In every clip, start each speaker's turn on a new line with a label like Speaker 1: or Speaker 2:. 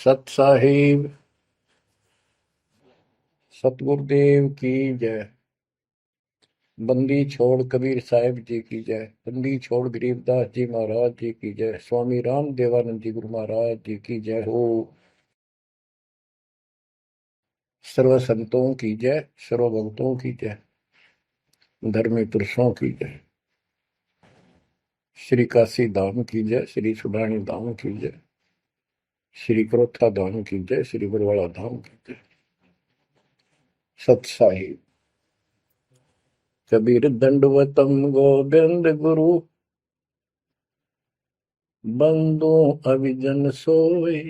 Speaker 1: सत साहिब सतगुरुदेव की जय। बंदी छोड़ कबीर साहिब जी की जय। बंदी छोड़ गरीबदास जी महाराज जी की जय। स्वामी राम देवानंद जी गुरु महाराज जी की जय हो। सर्व संतों की जय, सर्व भक्तों की जय, धर्मी पुरुषों की जय। श्री काशी धाम की जय, श्री सुडानी धाम की जय, श्री क्रोथा धाम की जय, श्री बरवाड़ा धाम की जय। सत साहिब कबीर दंडवतम गोविंद गुरु, बंदो अभिजन सोए,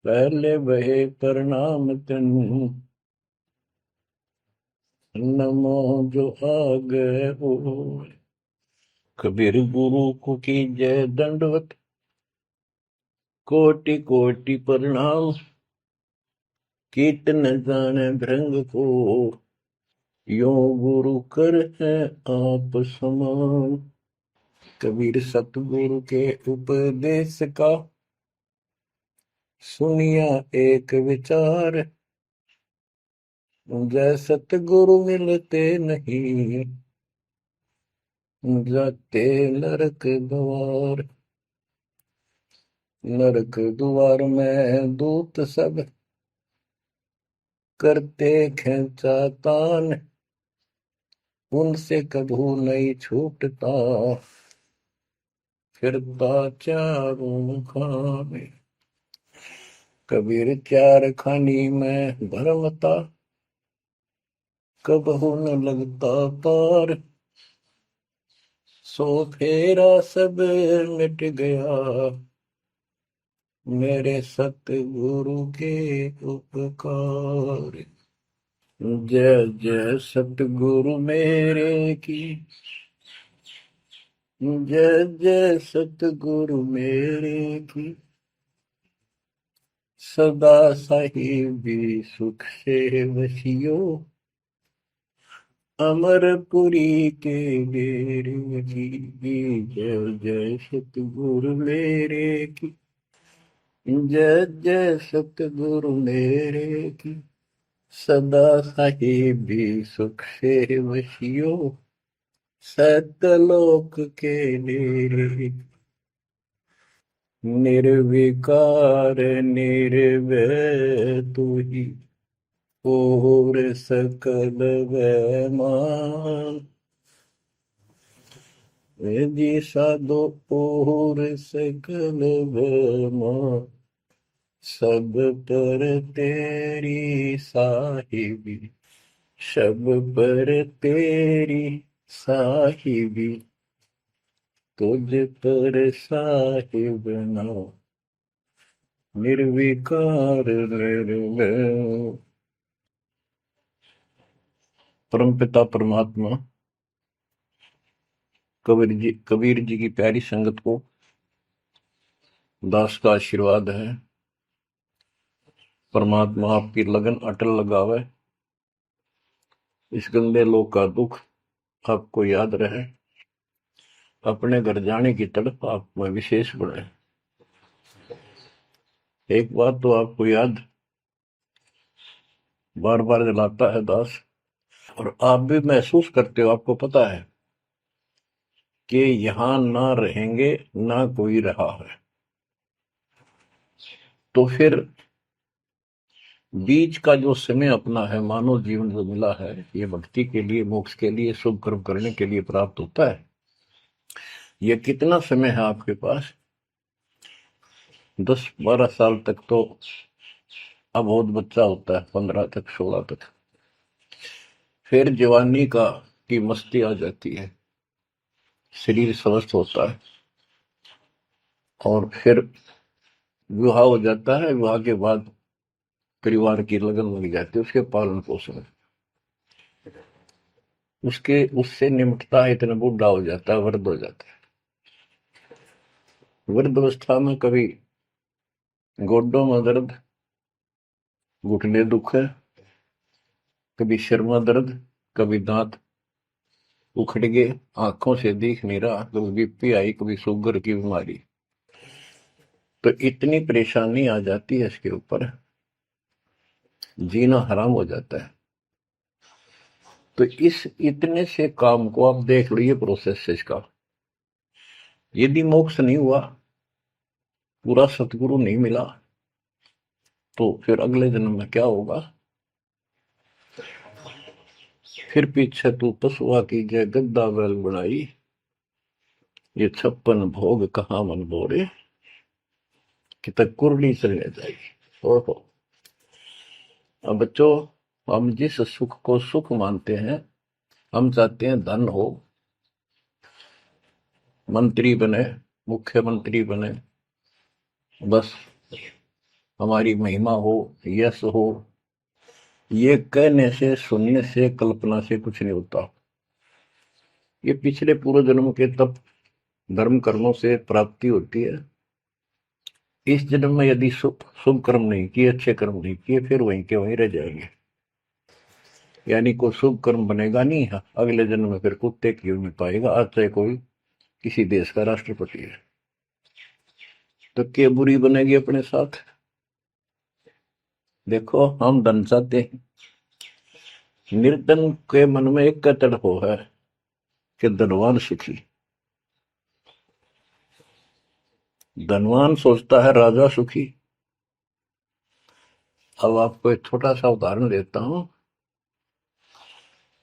Speaker 1: पहले बहे प्रणाम तिन, नमो जो आगे हो। कबीर गुरु को की जय दंडवत, कोटि कोटि प्रणाम, कीर्तन जाने भृंग को, यो गुरु कर है आप समान। कबीर सतगुरु के उपदेश का, सुनिया एक विचार, जय सतगुरु मिलते नहीं, जाते नरक द्वार। नरक द्वार में दूत सब, करते खेचा तान, उनसे कभू नहीं छूटता, फिरता चारों खाने। कबीर चार खानी में भरमता, कबहू न लगता पार, सो फेरा सब मिट गया, मेरे सतगुरु के उपकार। जय जय सतगुरु मेरे की, जय जय सतगुरु मेरे की, सदा साहिबी सुख से वसियो, अमरपुरी के डेरे की। जय जय सतगुरु मेरे की, जय जय सतगुरु मेरे की, सदा साहिबी सुख से वसियो, सतलोक के डेरे। निर्विकार निर्भय तू ही, और सकल वैमान, जी साधो और सकल वैमान, सब पर तेरी साहिबी, सब पर तेरी साहिबी, तुझ पर साहिब ना, निर्विकार निर्भय। परमपिता परमात्मा कबीर जी की प्यारी संगत को दास का आशीर्वाद है। परमात्मा आपकी लगन अटल लगावे, इस गंदे लोक का दुख आपको याद रहे, अपने घर जाने की तड़प आप में विशेष बढ़े। एक बात तो आपको याद बार बार दिलाता है दास, और आप भी महसूस करते हो, आपको पता है कि यहां ना रहेंगे ना कोई रहा है, तो फिर बीच का जो समय अपना है, मानव जीवन जो मिला है, ये भक्ति के लिए, मोक्ष के लिए, शुभ कर्म करने के लिए प्राप्त होता है। ये कितना समय है आपके पास? 10-12 साल तक तो अब बहुत बच्चा होता है, 15 तक, 16 तक, फिर जवानी की मस्ती आ जाती है, शरीर स्वस्थ होता है, और फिर विवाह हो जाता है। विवाह के बाद परिवार की लगन लग जाती है, उसके पालन पोषण, उससे निमटता है, इतना बूढ़ा हो जाता है, वृद्ध हो जाता है। वृद्धावस्था में कभी गोड्डों में दर्द, घुटने दुख है, कभी सिर में दर्द, कभी दांत उखड़ गए, आंखों से दिख नहीं रहा, कभी बीपी आई, कभी शुगर की बीमारी। तो इतनी परेशानी आ जाती है इसके ऊपर, जीना हराम हो जाता है। तो इस इतने से काम को आप देख लो, ये प्रोसेस है इसका। यदि मोक्ष नहीं हुआ, पूरा सतगुरु नहीं मिला, तो फिर अगले जन्म में क्या होगा? फिर पीछे तू पशुआ की जय गद्दा बैल बनाई, ये 56 भोग कहाँ मन बोरे, कि तक कुरली चलने जाएगी। ओहो। अब बच्चों, हम जिस सुख को सुख मानते हैं, हम चाहते हैं धन हो, मंत्री बने, मुख्यमंत्री बने, बस हमारी महिमा हो, यश हो। ये कहने से, सुनने से, कल्पना से कुछ नहीं होता। ये पिछले पूर्व जन्म के तप धर्म कर्मों से प्राप्ति होती है। इस जन्म में यदि शुभ कर्म नहीं किए, अच्छे कर्म नहीं किए, फिर वहीं के वहीं रह जाएंगे। यानी कोई शुभ कर्म बनेगा नहीं है, अगले जन्म में फिर कुत्ते की में पाएगा, आज चाहे कोई किसी देश का राष्ट्रपति है। तो क्या बुरी बनेगी अपने साथ? देखो, हम धन चाहते हैं, निर्धन के मन में एक का तड़प है कि धनवान सुखी। धनवान सोचता है राजा सुखी। अब आपको एक छोटा सा उदाहरण देता हूं।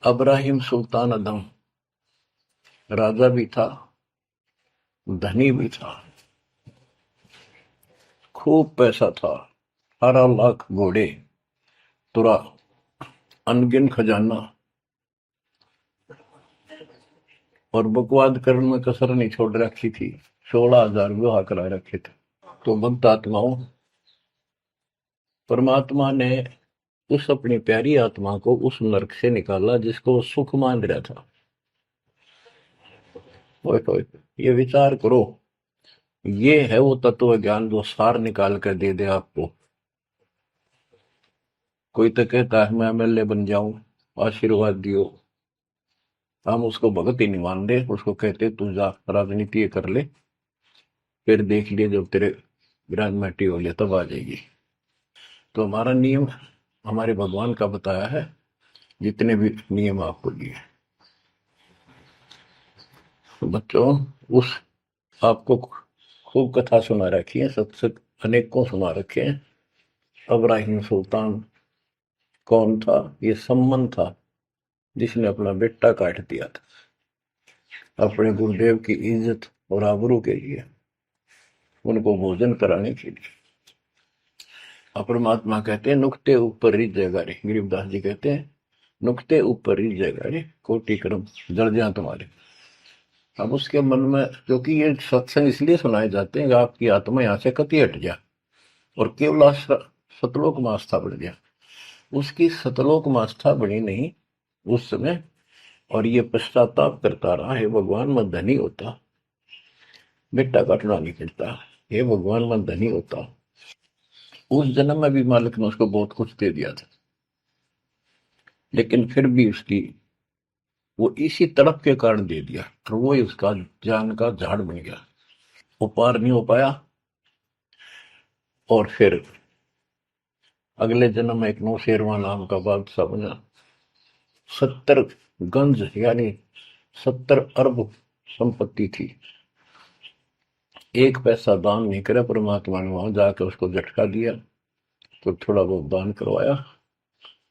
Speaker 1: अब्राहिम सुल्तान अदम राजा भी था, धनी भी था, खूब पैसा था, 18 लाख घोड़े, तुरा, अनगिन खजाना, और बकवाद करने में कसर नहीं छोड़ रखी थी। 16,000 विवाह करा रखे थे। तो भक्त आत्माओं, परमात्मा ने उस अपनी प्यारी आत्मा को उस नरक से निकाला जिसको वो सुख मान रहा था। ओए ओए, ये विचार करो, ये है वो तत्व ज्ञान जो सार निकाल कर दे दे आपको। कोई तो कहता है मैं एमएलए बन जाऊं, आशीर्वाद दियो। हम उसको भगत ही नहीं मान रहे, उसको कहते तू जा राजनीति कर ले, फिर देख लिए जब तेरे ग्रांड हो लिया तब आ जाएगी। तो हमारा नियम हमारे भगवान का बताया है, जितने भी नियम आपको दिए। तो बच्चों, उस आपको खूब कथा सुना रखी है, सत्संग अनेकों सुना रखे हैं। अब्राहिम सुल्तान कौन था? ये सम्मन था जिसने अपना बेटा काट दिया था अपने गुरुदेव की इज्जत और आबरू के लिए, उनको भोजन कराने के लिए। परमात्मा कहते हैं नुक्ते ऊपर रिझ जाएगा रे, गरीबदास जी कहते हैं नुक्ते ऊपर रिझ जाएगा रे, कोटि कर्म जड़ जाए तुम्हारे। अब उसके मन में, क्योंकि ये सत्संग इसलिए सुनाए जाते हैं कि आपकी आत्मा यहाँ से कति हट जाए और केवल सतलोक में आस्था बढ़ जाए। उसकी सतलोक में आस्था बनी नहीं उस समय, और ये पश्चाताप करता रहा, हे भगवान मैं धनी होता, बेटा काटना नहीं पड़ता, हे भगवान मैं धनी होता। उस जन्म में भी मालिक ने उसको बहुत कुछ दे दिया था, लेकिन फिर भी उसकी वो इसी तड़प के कारण दे दिया, और वो ही उसका जान का झाड़ बन गया। वो पार नहीं हो पाया, और फिर अगले जन्म में एक नौशेरवा नाम का बादशाह बना। 70 गंज यानी 70 अरब संपत्ति थी। एक पैसा दान नहीं करे, परमात्मा ने वहां जाकर उसको झटका दिया, तो थोड़ा बहुत दान करवाया।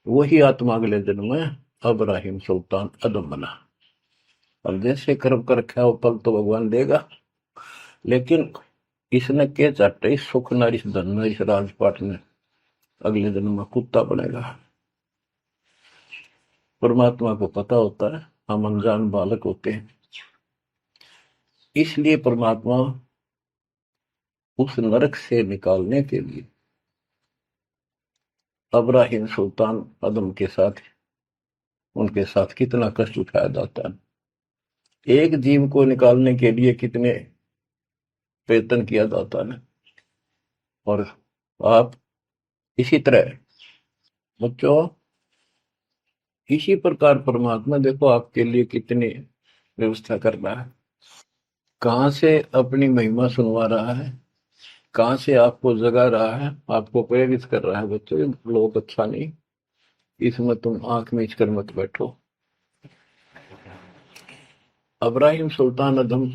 Speaker 1: वही आत्मा अगले जन्म में अब्राहिम सुल्तान अदम बना। अब जैसे कर्म कर रखा है वो फल तो भगवान देगा, लेकिन इसने के चाटे इस सुख न, इस धन न, इस राजपाट में अगले जन्म में कुत्ता बनेगा। परमात्मा को पता होता है हम अनजान बालक होते हैं, इसलिए परमात्मा उस नरक से निकालने के लिए अब्राहिम सुल्तान अदम के साथ, उनके साथ कितना कष्ट उठाया जाता है। एक जीव को निकालने के लिए कितने प्रयत्न किया जाता है। और आप इसी तरह बच्चों, इसी प्रकार परमात्मा देखो आपके लिए कितनी व्यवस्था कर रहा है, कहां से अपनी महिमा सुनवा रहा है, कहाँ से आपको जगा रहा है, आपको प्रेरित कर रहा है बच्चों, ये लोग अच्छा नहीं, इसमें तुम आंख मीच कर मत बैठो। अब्राहिम सुल्तान अदम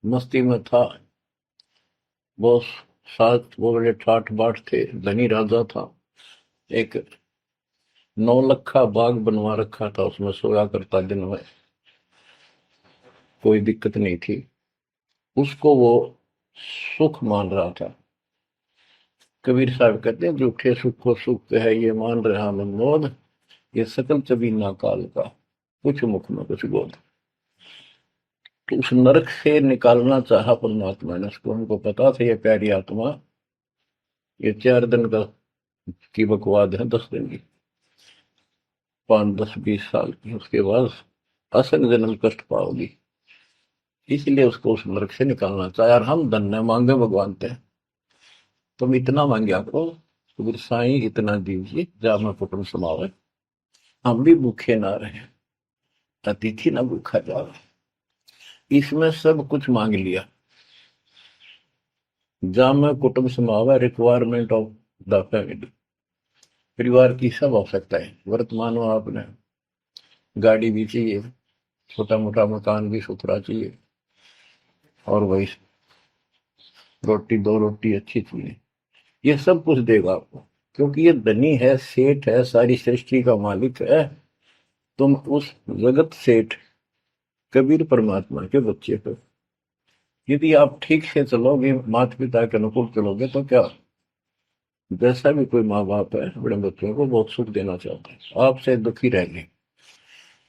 Speaker 1: मस्ती में था, वो साथ वो बड़े ठाठ बाट थे, धनी राजा था। एक 9 लखा बाग बनवा रखा था, उसमें सोया करता दिन में, कोई दिक्कत नहीं थी उसको, वो सुख मान रहा था। कबीर साहब कहते हैं, झूठे सुख को सुख है ये मान रहा मनमोद, ये सकल चबीना काल का, कुछ मुख में कुछ बोध। तो उस नरक से निकालना चाहा परमात्मा ने उसको, उनको पता था ये प्यारी आत्मा, ये 4 दिन का की बकवाद है, 10 दिन की, 5, 10, 20 साल की, उसके बाद असंग जन्म कष्ट पाओगी, इसलिए उसको उस नरक से निकालना चाहे। और हम धन्य मांगे भगवान थे, तुम इतना मांगे आपको, तो साईं इतना दीजिए जा मैं कुटुंब समावे, हम भी भूखे ना रहे, अतिथि ना भूखा जावे। इसमें सब कुछ मांग लिया, जा मैं कुटुंब समावे, रिक्वायरमेंट ऑफ द फैमिली, परिवार की सब आवश्यकताएं। वर्तमान में आपने गाड़ी भी चाहिए, छोटा मोटा मकान भी सुथरा चाहिए, और वही रोटी 2 रोटी अच्छी चाहिए, ये सब कुछ देगा आपको, क्योंकि ये धनी है, सेठ है, सारी सृष्टि का मालिक है। तुम उस जगत सेठ कबीर परमात्मा के बच्चे हो। यदि आप ठीक से चलोगे, माता पिता के अनुकूल चलोगे, तो क्या, जैसा भी कोई माँ बाप है अपने बच्चों को बहुत सुख देना चाहते हैं, आपसे दुखी रहेंगे,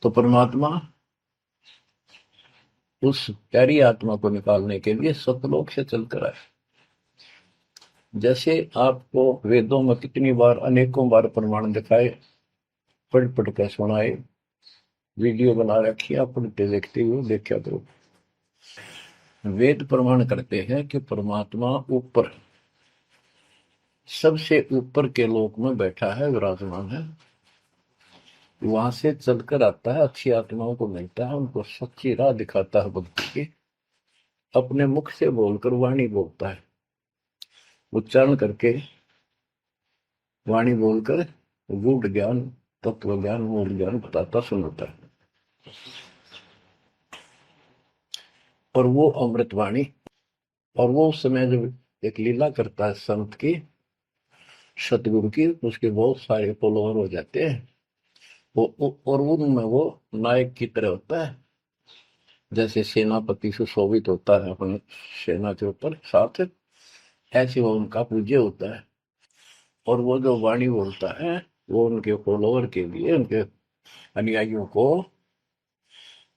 Speaker 1: तो परमात्मा उस प्यारी आत्मा को निकालने के लिए सतलोक से चलकर आए। जैसे आपको वेदों में कितनी बार, अनेकों बार प्रमाण दिखाए, पढ़ पढ़ कर सुनाए, वीडियो बना रखी, आप पढ़ते देखते हुए देखा करो। वेद प्रमाण करते हैं कि परमात्मा ऊपर, सबसे ऊपर के लोक में बैठा है, विराजमान है, वहां से चलकर आता है, अच्छी आत्माओं को मिलता है, उनको सच्ची राह दिखाता है भक्ति की, अपने मुख से बोलकर वाणी बोलता है, उच्चारण करके वाणी बोलकर गूढ़ ज्ञान, तत्व ज्ञान, मूल ज्ञान बताता सुनाता है। और वो अमृतवाणी, और वो उस समय जब एक लीला करता है संत की, सतगुरु की, उसके बहुत सारे फॉलोअर हो जाते हैं, और उनमें वो नायक की तरह होता है, जैसे सेनापति सुशोभित होता है अपने सेना के ऊपर साथ, ऐसे वो उनका पूज्य होता है। और वो जो वाणी बोलता है, वो उनके फॉलोअर के लिए, उनके अनुयायियों को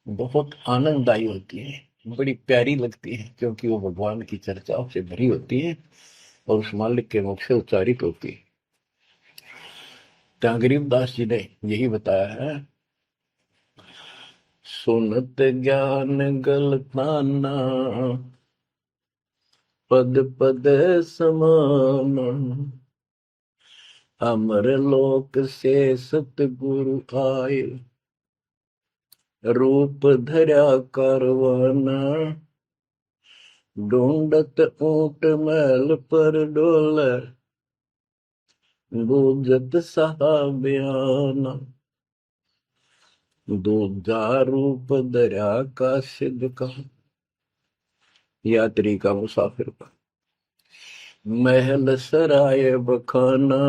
Speaker 1: बहुत आनंददायी होती है, बड़ी प्यारी लगती है, क्योंकि वो भगवान की चर्चाओं से भरी होती है और उस मालिक के मुख से उच्चारित होती है। तो गरीबदास जी ने यही बताया है, सुनत ज्ञान गलताना, पद पद समान, अमर लोक से सतगुरु आए, रूप धरा करवाना, ढूंढत ऊंट मैल पर डोले, बूझत साहबियाना, दूजा रूप दरिया का सिद्ध का, यात्री का, मुसाफिर का, महल सराय बखाना,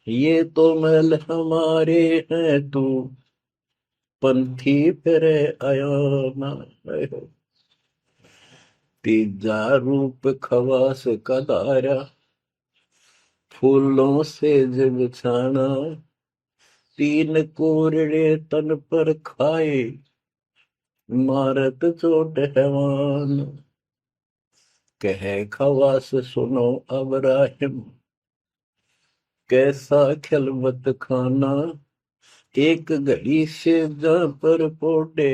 Speaker 1: ये तो महल हमारे हैं, तू पंथी फिरे अयाना। तीजा रूप खवास का दायरा, फूलों से जब छाना, 3 कोरड़े तन पर खाए, मारत चोट हैवान, कहे खवास सुनो अब राहिम, कैसा खिलवत खाना, एक घड़ी से जा पर पोटे,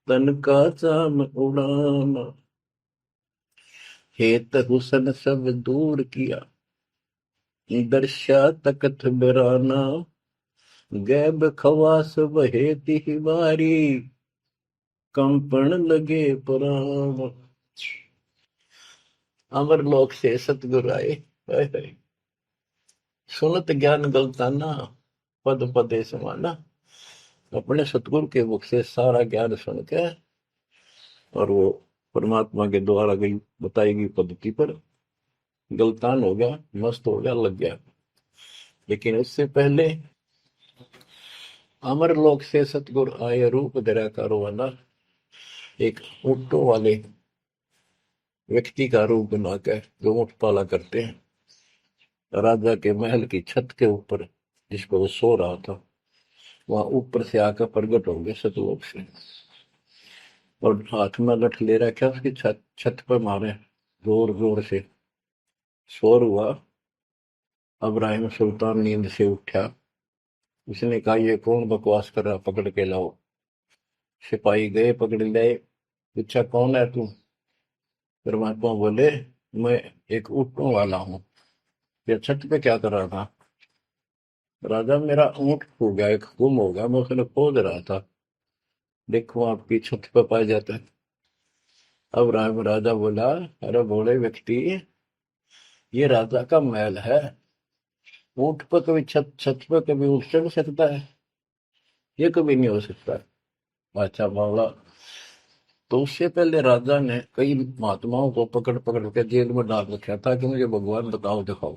Speaker 1: तन का चाम उड़ाना, हेत हुसन सब दूर किया, दर्शा तकत बिराना, गैब खवास बहे तिहवारी, कंपन लगे पुराण। अमर लोक से सतगुरु आए, हाय हाय। सुनत ज्ञान गलताना, पद पदे समाना। अपने सतगुरु के मुख से सारा ज्ञान सुन के और वो परमात्मा के द्वारा गई बताई गई पद्धति पर गलतान हो गया, मस्त हो गया, लग गया। लेकिन उससे पहले अमर लोक से सतगुरु आए, रूप धरा कारोबाना। एक ऊँटों वाले व्यक्ति का रूप बनाकर जो ऊँट पाला करते हैं, राजा के महल की छत के ऊपर जिस पर वो सो रहा था, वहां ऊपर से आकर प्रकट होंगे सतलोक से, और हाथ में लठ ले रखा, उसकी छत छत पर मारे जोर जोर से। शोर हुआ। अब्राहिम सुल्तान नींद से उठा। उसने कहा, ये कौन बकवास कर रहा, पकड़ के लाओ। सिपाही गए, पकड़ लाए। पूछा, कौन है तू? परमात्मा बोले, मैं एक ऊँटों वाला हूँ। ये छत पे क्या कर रहा था? राजा, मेरा ऊँट खो गया, एक गुम हो गया, मैं उसने खोज रहा था, देखो आपकी छत पे पाया जाता है। अब राजा बोला, अरे भोले व्यक्ति, ये राजा का महल है, ऊँट पर कभी छत छत पर कभी ऊँट चढ़ सकता है? ये कभी नहीं हो सकता। अच्छा बावला। तो उससे पहले राजा ने कई महात्माओं को पकड़ पकड़ के जेल में डाल रखा था कि मुझे भगवान बताओ, दिखाओ।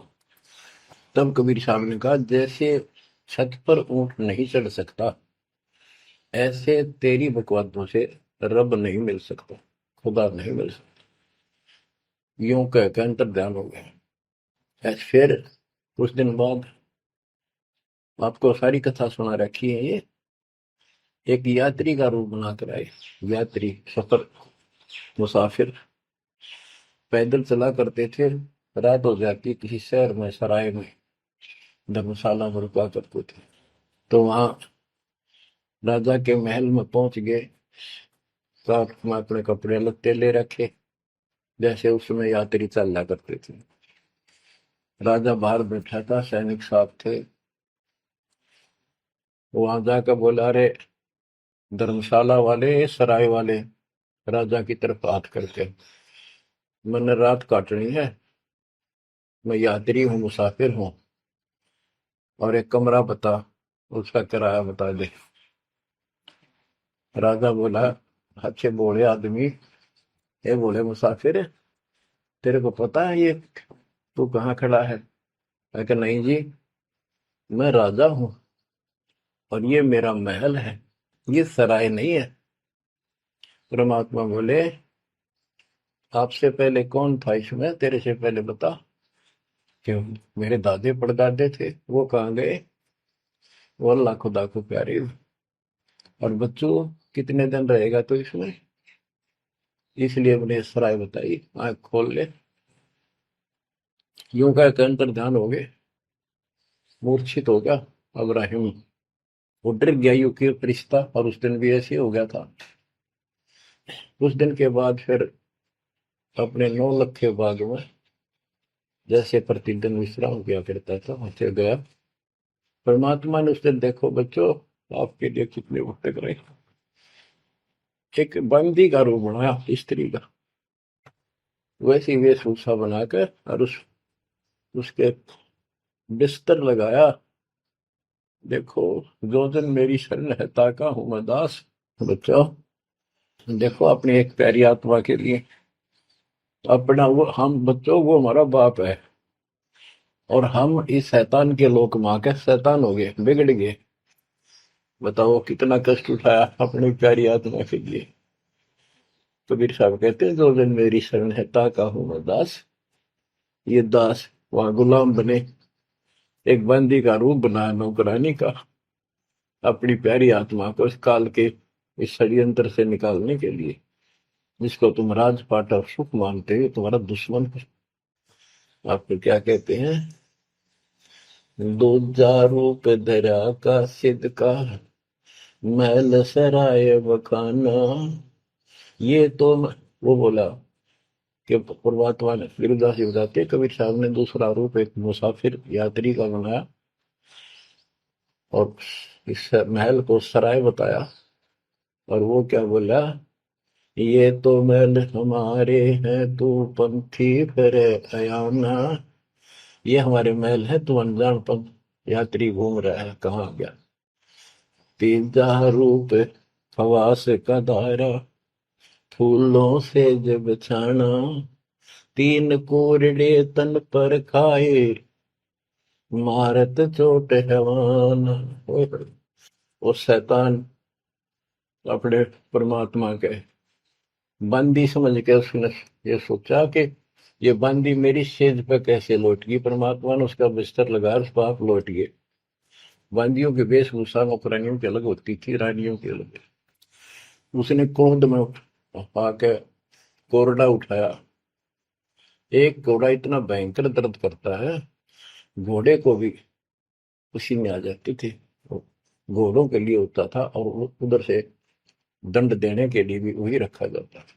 Speaker 1: तब कबीर साहब ने कहा, जैसे छत पर ऊँट नहीं चढ़ सकता, ऐसे तेरी बकवादों से रब नहीं मिल सकता, खुदा नहीं मिल सकता। यूं कह के अंतर ध्यान हो गया। ऐसे फिर कुछ दिन बाद आपको सारी कथा सुना रखी है। ये एक यात्री का रूप बनाकर आए। यात्री, सफर, मुसाफिर पैदल चला करते थे। रात हो जाती, किसी शहर में, सराय में, धर्मशाला में रुका करते थे। तो वहां राजा के महल में पहुंच गए। साथ में अपने कपड़े लत्ते ले रखे, जैसे उसमें यात्री चला करते थे। राजा बाहर बैठा था, सैनिक साथ थे। वहां जाकर बोला, अरे धर्मशाला वाले, सराय वाले, राजा की तरफ हाथ करके, मैंने रात काटनी है, मैं यात्री हूँ, मुसाफिर हूँ, और एक कमरा बता, उसका किराया बता दे। राजा बोला, अच्छे बोले आदमी, ये बोले मुसाफिर, तेरे को पता है ये तू कहाँ खड़ा है? मैं कहा, नहीं जी, मैं राजा हूँ और ये मेरा महल है, ये सराय नहीं है। परमात्मा बोले, आपसे पहले कौन था इसमें, तेरे से पहले बता। क्यों? मेरे दादे परदादे थे, वो कहाँ गए? वो अल्लाह खुदा को प्यारे। और बच्चों, कितने दिन रहेगा तो इसमें? इसलिए मैंने सराय बताई, आंख खोल ले। यूं का अंतर ध्यान हो गए, मूर्छित हो गया अब्राहिम। वो डर गया, यू की रिश्ता, और उस दिन भी ऐसे हो गया था। उस दिन के बाद फिर अपने 9 लखे बाग में जैसे प्रतिदिन विश्राम किया करता था, वैसे गया। परमात्मा ने उस दिन, देखो बच्चों, आपके लिए कितने भटक रहे, एक बंदी का रूप बनाया, स्त्री का, वैसी वेशभूषा बनाकर, और उसके बिस्तर लगाया। देखो, जो दिन मेरी शरण है, ताका हूं मैं दास। बच्चों, देखो अपनी एक प्यारी आत्मा के लिए अपना, वो हम बच्चों, वो हमारा बाप है, और हम इस शैतान के लोक मां के शैतान हो गए, बिगड़ गए। बताओ कितना कष्ट उठाया अपनी प्यारी आत्मा के लिए। कबीर साहब कहते हैं, जो दिन मेरी शरण है, ताका हूं मैं दास। ये दास वहां गुलाम बने, एक बंदी का रूप बनाया नौकरानी का, अपनी प्यारी आत्मा को इस काल के इस षड्यंत्र से निकालने के लिए। जिसको तुम राजपाट और सुख मानते हो, तुम्हारा दुश्मन है। आपको क्या कहते हैं? दूजा रूप धरा का सिद्ध का, महल सराय बखाना। ये तो वो बोला कि परमात्मा ने, गिरिदास जी बताते हैं, कबीर साहब ने दूसरा रूप एक मुसाफिर यात्री का बनाया, और इस महल को सराय बताया। और वो क्या बोला ये तो महल हमारे हैं, तू पंथी फिर अयाना। ये हमारे महल है, तू अनजान पंथ यात्री घूम रहा है, कहाँ गया। तीजा रूप खवास का दायरा, फूलों से जब छाना। तीन कोरडे तन पर खाए, मारत चोट हैवान। वो शैतान अपने परमात्मा के बंदी समझ के उसने ये सोचा कि ये बंदी मेरी सेज पे कैसे लौट गई। परमात्मा ने उसका बिस्तर लगा, उस पाप लौट गए। बंदियों की वेशभूषा नौकरानियों की अलग होती थी, रानियों की अलग। उसने क्रोध में आके कोरडा उठाया। एक घोड़ा इतना भयंकर दर्द करता है, घोड़े को भी उसी में आ जाती थी। घोड़ों के लिए होता था और उधर से दंड देने के लिए भी वही रखा जाता था।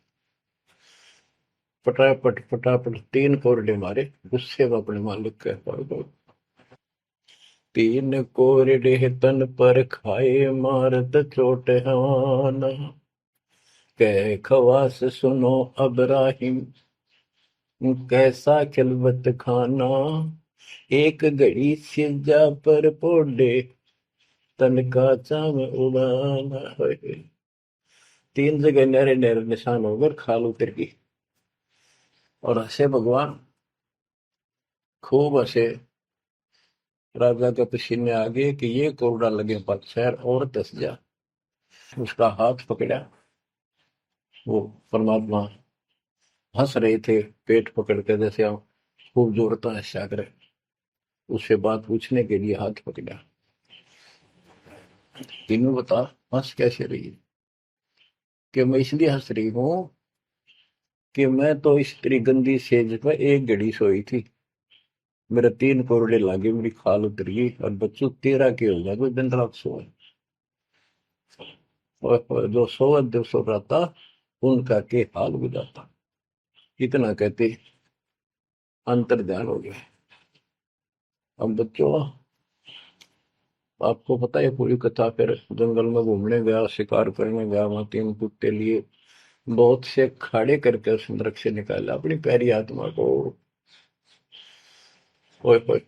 Speaker 1: फटाफट फटाफट तीन कोरडे मारे, गुस्से में अपने मालिक के पास गए। तीन कोरडे तन पर खाए, मारत चोट हवान। कह खवास सुनो अबराहिम, कैसा खिलवत खाना। एक घड़ी सिजा पर पोडे, तन का चाम उड़ाना। तीन जगह नहरे नहरे निशान होकर खाल उतर गई। और हंसे भगवान, खूब हंसे। राजा के पसीने आ गए कि ये कोरडा लगे पर शहर और दस जा। उसका हाथ पकड़ा। वो परमात्मा हंस रहे थे, पेट पकड़ के, जैसे हम खूब जोरता हंसा करे। उससे बात पूछने के लिए हाथ पकड़ा। तीनों बता, हंस कैसे रही है? कि मैं इसलिए हंस रही हूं कि मैं तो इस तेरी गंदी सेज पर एक घड़ी सोई थी, मेरे तीन कोरडे लागे, मेरी खाल उतर गई, और बच्चों तेरा के हो गया कोई दिन रात सोए। और जो सोवत दिवसों रहता, उनका के हाल बुझाता। इतना कहते अंतर ध्यान हो गया। अब बच्चों, आपको पता है पूरी कथा। फिर जंगल में घूमने गया, शिकार करने गया, वहां तीन कुत्ते लिए, बहुत से खाड़े करके उस नरक से निकाला अपनी प्यारी आत्मा को। ओए ओए।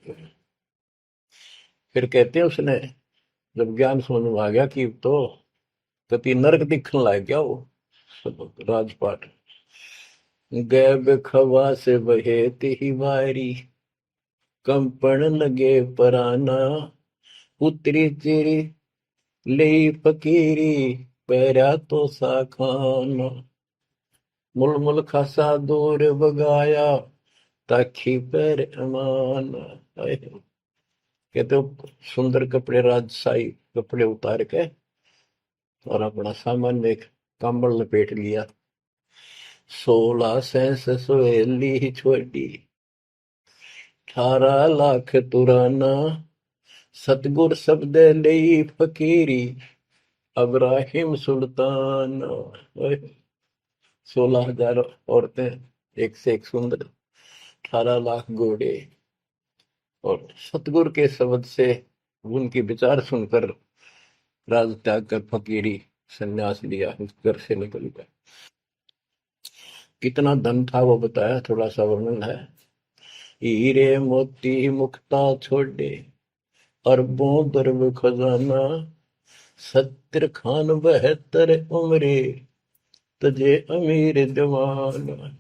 Speaker 1: फिर कहते हैं उसने जब ज्ञान समझ में आ गया कि तो कति नरक दिखने लग गया वो राजपाट। गैब खवा से बहे ही वारी, कंपन लगे पराना। उतरी चिरी ले फकीरी, पैरा तो सा खाना। मुलमुल खासा दूर बगाया, ताखी पैर अमान। कहते हो सुंदर कपड़े, राजशाही कपड़े उतार के और अपना सामान एक कंबल लपेट लिया। 16 सहेली ही छोड़ी, 18 लाख तुराना। सतगुर शब्द लई फकीरी, अब्राहिम सुल्तान। 16,000 औरतें, एक से एक सुंदर, 18 लाख घोड़े, और सतगुरु के शब्द से उनकी विचार सुनकर राज त्याग कर फकीरी संन्यास लिया, उस घर से निकल गया। कितना धन था वो बताया, थोड़ा सा वर्णन है। हीरे मोती मुक्ता छोड़े, अरबों दरब खजाना। 70 खान 72 उम्रे, तजे अमीर जवान।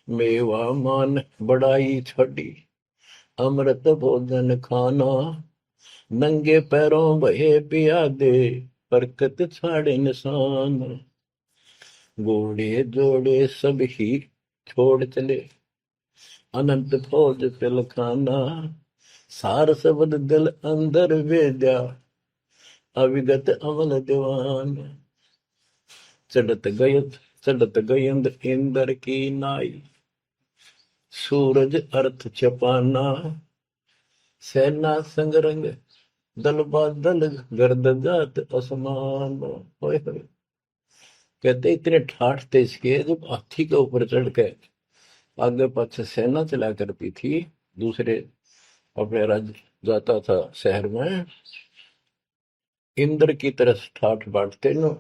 Speaker 1: मेवा मान बड़ाई छड़ी, अमृत भोजन खाना। नंगे पैरों बहे पियादे, बरकत छाड़े निशान। घोड़े जोड़े सब ही छोड़ चले, अनंत फौज तिलखाना। सार शब्द दिल अंदर वेद्या, अविगत अमल दीवान। चढ़त गयत चढ़त गयंद इंद्र की नाई, सूरज अर्थ छपाना। सेना संगरंग दल बादल, गर्द जात असमान। होए होए। कहते इतने ठाठ थे इसके, जब हाथी के ऊपर चढ़ के आगे पाछे सेना चला करती थी, दूसरे अपने राज्य जाता था शहर में, इंद्र की तरह ठाठ बांटते न।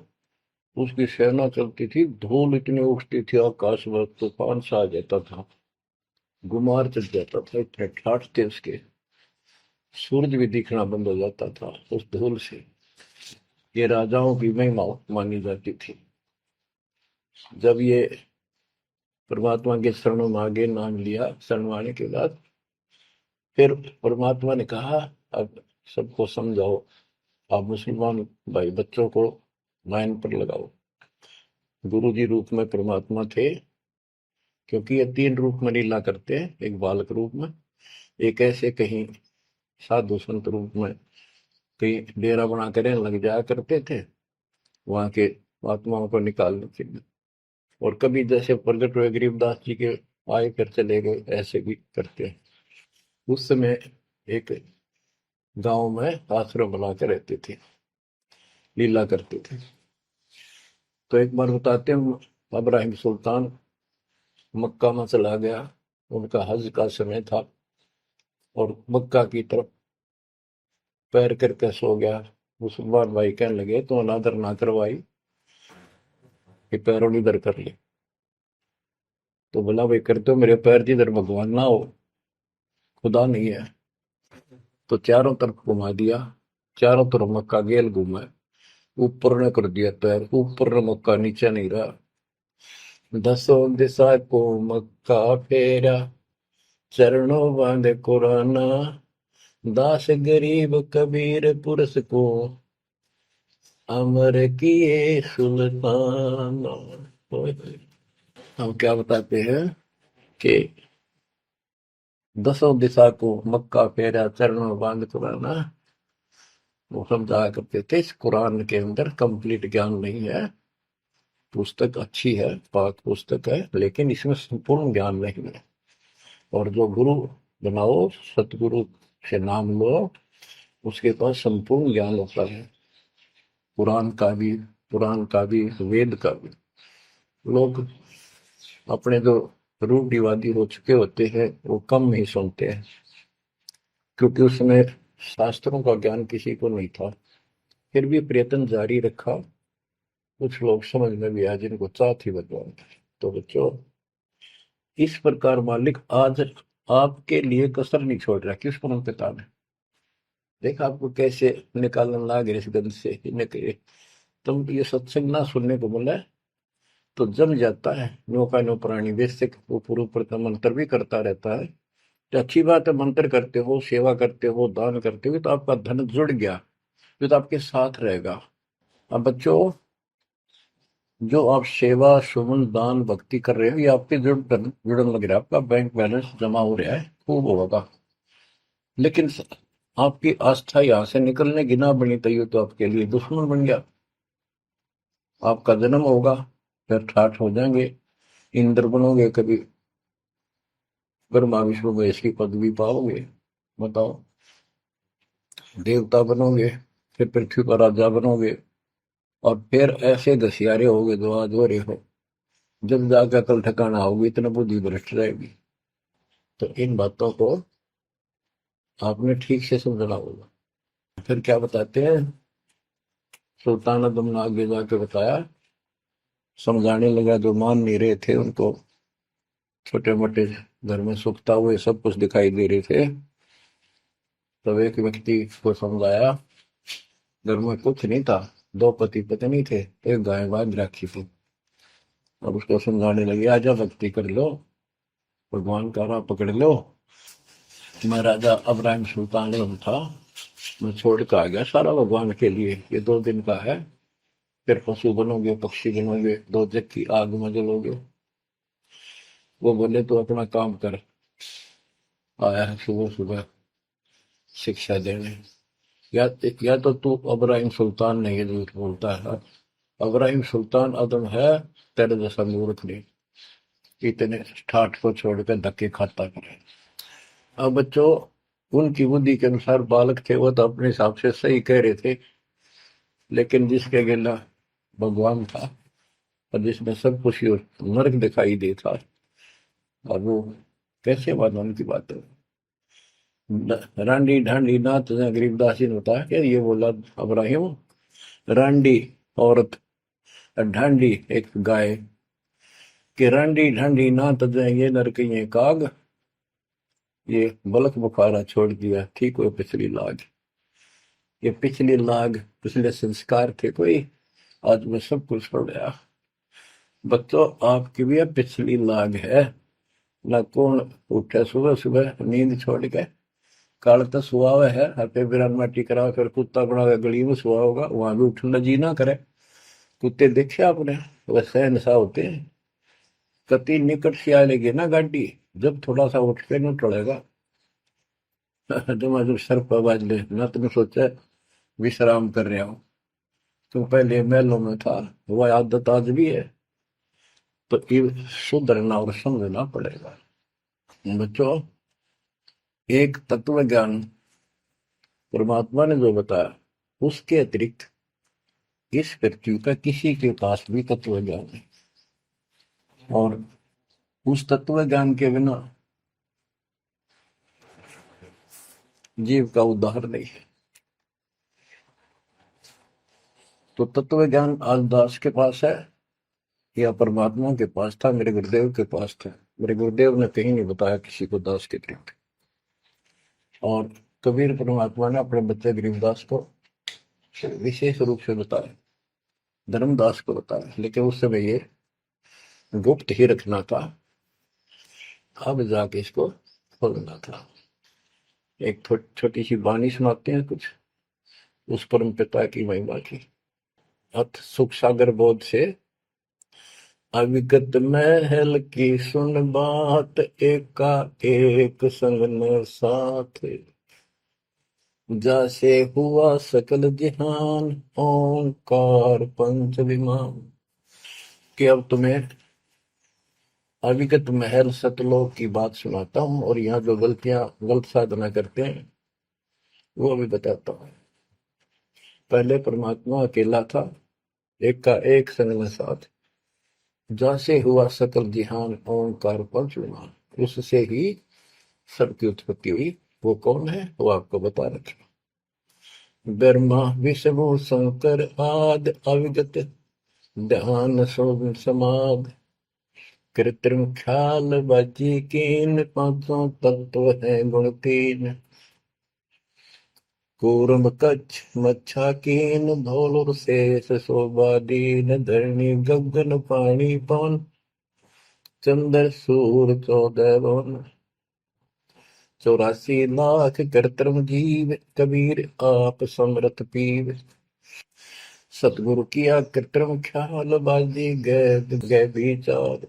Speaker 1: उसकी सेना चलती थी, धूल इतनी उठती थी आकाश में, तूफान सा आ जाता था, गुमार चढ़ जाता था, इतने ठाठ थे उसके, सूरज भी दिखना बंद हो जाता था उस धूल से। ये राजाओं की महिमा मानी जाती थी। जब ये परमात्मा के शरणों में आगे नाम लिया, शरण आने के बाद फिर परमात्मा ने कहा, अब सबको समझाओ, आप मुसलमान भाई बच्चों को लाइन पर लगाओ। गुरु जी रूप में परमात्मा थे, क्योंकि ये तीन रूप में लीला करते हैं, एक बालक रूप में, एक ऐसे कहीं साधु संत रूप में कहीं डेरा बना कर लग जाया करते थे वहां के आत्माओं को निकालने के लिए, और कभी जैसे प्रगट हुए गरीबदास जी के आए फिर चले गए, ऐसे भी करते हैं। उस समय एक गांव में आश्रम बना के रहते थे, लीला करते थे। तो एक बार बताते हैं, इब्राहिम सुल्तान मक्का में चला गया, उनका हज का समय था, और मक्का की तरफ पैर करके सो गया। मुसलमान भाई कहने लगे तो अनादर ना करवाई, कि पैरों इधर कर ले। तो बोला, भाई करते हो मेरे पैर जिधर भगवान ना हो, खुदा नहीं है। तो चारों तरफ घुमा दिया, चारों तरफ मक्का गेल घूमा, ऊपर ने कर दिया पैर, ऊपर ने मक्का, नीचे नहीं रहा। दसों दिशा को मक्का फेरा, चरणों बांधे कुराना, दास गरीब कबीर पुरस को, अमर किए सुल्तान। हम क्या बताते हैं कि दसों दिशा को मक्का फेरा, चरणों बांध कुराना, वो समझाया करते थे। इस कुरान के अंदर कंप्लीट ज्ञान नहीं है, पुस्तक अच्छी है, पाक पुस्तक है, लेकिन इसमें संपूर्ण ज्ञान नहीं है। और जो गुरु बनाओ, सतगुरु से नाम लो, उसके पास संपूर्ण ज्ञान होता है, कुरान का भी, पुराण का भी, वेद का भी। लोग अपने जो रूढ़िवादी हो चुके होते हैं वो कम ही सुनते हैं, क्योंकि उसमें शास्त्रों का ज्ञान किसी को नहीं था। फिर भी प्रयत्न जारी रखा, कुछ लोग समझ में भी आए जिनको चाह थी भगवान। तो बच्चों, इस प्रकार मालिक आज आपके लिए कसर नहीं छोड़ रहा। किस परम पिता ने देखा आपको कैसे निकालने लगे इस गंध से, इन्हें तुम ये सत्संग ना सुनने को मिला है तो जम जाता है नौका नो प्राणी। वैसे ऊपर ऊपर का मंत्र भी करता रहता है, तो अच्छी बात है, मंत्र करते हो, सेवा करते हो, दान करते हो, तो आपका धन जुड़ गया, तो आपके साथ रहेगा। अब बच्चों, जो आप सेवा सुमन दान भक्ति कर रहे हो, ये आपके जुड़न लग रहा है, आपका बैंक बैलेंस जमा हो रहा है, खूब होगा। लेकिन आपकी आस्था यहाँ से निकलने की ना बनी तैयो, तो आपके लिए दुश्मन बन गया। आपका जन्म होगा, फिर ठाठ हो जाएंगे, इंद्र बनोगे, कभी ब्रह्मा विष्णु महेश की पदवी पाओगे, बताओ, देवता बनोगे, फिर पृथ्वी पर राजा बनोगे, और फिर ऐसे घसियारे होगे जो आज हो रहे हो, जब जाकर कल ठिकाना होगी, इतना बुद्धि भ्रष्ट रहेगी। तो इन बातों को आपने ठीक से समझना होगा। फिर क्या बताते हैं, सुल्तान आदम ने आगे जाके बताया, समझाने लगा, जो मान नहीं रहे थे उनको, छोटे मोटे घर में सुखता हुए सब कुछ दिखाई दे रहे थे। तब एक व्यक्ति को समझाया, घर में कुछ नहीं था, दो पति पत्नी थे, एक गाय बांध रखी थी। अब उसको समझाने लगे, आजा भक्ति कर लो, भगवान का राह पकड़ लो। मैं राजा इब्राहिम सुल्तान था, मैं छोड़ के आ गया सारा भगवान के लिए, ये 2 दिन का है, फिर पशु बनोगे, पक्षी बनोगे, दो जग की आग में जलोगे। वो बोले, तो अपना काम कर, आया है सुबह सुबह शिक्षा देने। या तो तू इब्राहिम सुल्तान नहीं, ये झूठ बोलता है। इब्राहिम सुल्तान अदम है, तेरे जैसा मूर्ख नहीं, इतने ठाठ को छोड़कर धक्के खाता करे। अब बच्चों, उनकी बुद्धि के अनुसार बालक थे, वो तो अपने हिसाब से सही कह रहे थे, लेकिन जिसके गिला भगवान था, और जिसमें सब कुछ नर्क दिखाई देता, और वो कैसे माना उनकी बात है। रांडी ढांडी नाथ गरीबदास जी ने बताया कि ये बोला इब्राहिम, रांडी औरत ढांडी एक गाय कि रांडी ढांडी ना तजे ये नर कहिए काग, ये बलक बुखारा छोड़ दिया ठीक हुए पिछली लाग। ये पिछली लाग पिछले संस्कार थे कोई, आज मैं सब कुछ पढ़ गया। बच्चों आपकी भी अब पिछली लाग है ना। कौन उठे सुबह सुबह नींद छोड़ के, काल तो सुआ हुआ है हते बिरान माटी करा फिर कुत्ता बना के गली में सुआ होगा, वहां भी उठना जी ना करे। कुत्ते देखे आपने, वैसे नशा होते हैं। कति निकट से आ लेगी ना गाड़ी, जब थोड़ा सा उठ के न टलेगा तो मैं सर पर बाज ले ना, तुम सोचा विश्राम कर रहा हूं। तुम पहले महलों में था, वह आदत आज भी है, तो ये सुधरना और समझना पड़ेगा। बच्चों एक तत्व ज्ञान परमात्मा ने जो बताया, उसके अतिरिक्त इस पृथ्वी का किसी के पास भी तत्व ज्ञान नहीं, और उस तत्व ज्ञान के बिना जीव का उद्धार नहीं है। तो तत्व ज्ञान आज दास के पास है या परमात्मा के पास था, मेरे गुरुदेव के पास था। मेरे गुरुदेव ने कहीं नहीं बताया किसी को दास के अतिरिक्त। और कबीर परमात्मा ने अपने बच्चे गरीबदास को विशेष रूप से बताया, धर्मदास को बताया, लेकिन उस समय ये गुप्त ही रखना था, अब जाके इसको खोलना था। एक छोटी सी वाणी सुनाते हैं कुछ उस परम पिता की महिमा की। अथ सुख सागर बोध से अविगत महल की सुन बात, एका एक संग न साथ, जैसे हुआ सकल जहान ओंकार पंच विमान। कि अब तुम्हें अविगत महल सतलोक की बात सुनाता हूं, और यहाँ जो गलतियां गलत साधना करते हैं वो भी बताता हूं। पहले परमात्मा अकेला था, एक का एक संग में साथ, जैसे हुआ सकल जिहान ओंकार पंच विमान, उससे ही सबकी उत्पत्ति हुई। वो कौन है वो आपको बता रखा। ब्रह्मा विष्णु शंकर आद अविगत ध्यान समाध, कृत्रिम ख्याल बाजी कीन, पांचों तत्व है गुण तीन। कूर्म कच्छ मच्छा कीन, धौल शेष शोभा दीन, धरणी गगन पानी पवन, चंद्र सूर 14 भवन। 84 लाख कृत्रिम जीव, कबीर आप समरथ पीव। सतगुरु किया कृत्रिम ख्याल, बाजी गए विचार,